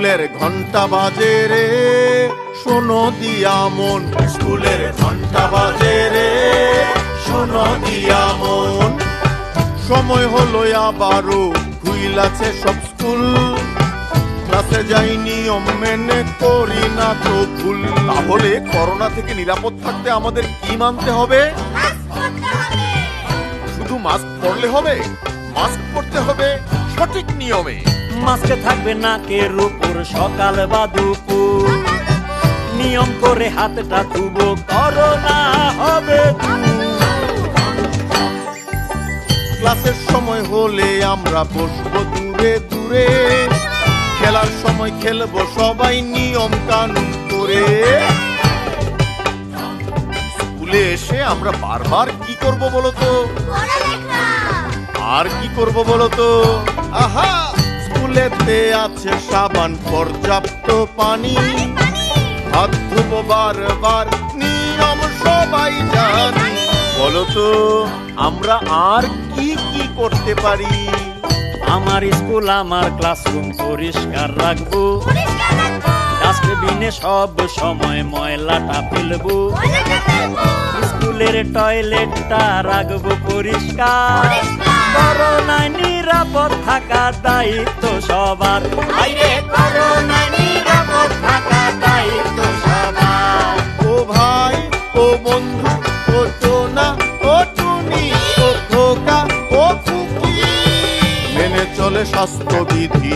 স্কুলের ঘন্টা বাজে রে, শোনো দিয়া মন। স্কুলের ঘন্টা বাজে রে, শোনো দিয়া মন। সময় হলো আবারও খুইলাছে সব স্কুল, ক্লাসে যাই নিয়ম মেনে করি না তো ভুল। তাহলে করোনা থেকে নিরাপদ থাকতে আমাদের কি মানতে হবে? শুধু মাস্ক পরলে হবে? মাস্ক পরতে হবে সঠিক নিয়মে। মাস্কে থাকবে নাকের উপর সকাল বা দুপুর, নিয়ম করে হাতটা ধুবো, করোনা হবে ক্লাসের সময় হলে আমরা বসবো দূরে দূরে, খেলার সময় খেলবো সবাই নিয়ম কানুন করে। স্কুলে এসে আমরা বারবার কি করব বলতো? আর কি করব বলতো? আহা, স্কুলেতে আছে সাবান, পর্যাপ্ত পানি, হাত ধুবো বারবার, নিয়ম সবাই জানি। বলতো আমরা আর কি কি করতে পারি? আমার স্কুল আমার ক্লাসরুম পরিষ্কার রাখবো, ডাস্টবিনে সব সময় ময়লাটা ফেলবো, স্কুলের টয়লেটটা রাখবো পরিষ্কার, করোনায় নিরাপদ থাকার দায়িত্ব সবার। করোনায় নিরাপদ থাকার দায়িত্ব সবার। ও ভাই, ও বন্ধু, ও টোনা, ও টুনি, ও খোকা, ও খুকি, মেনে চলে স্বাস্থ্যবিধি।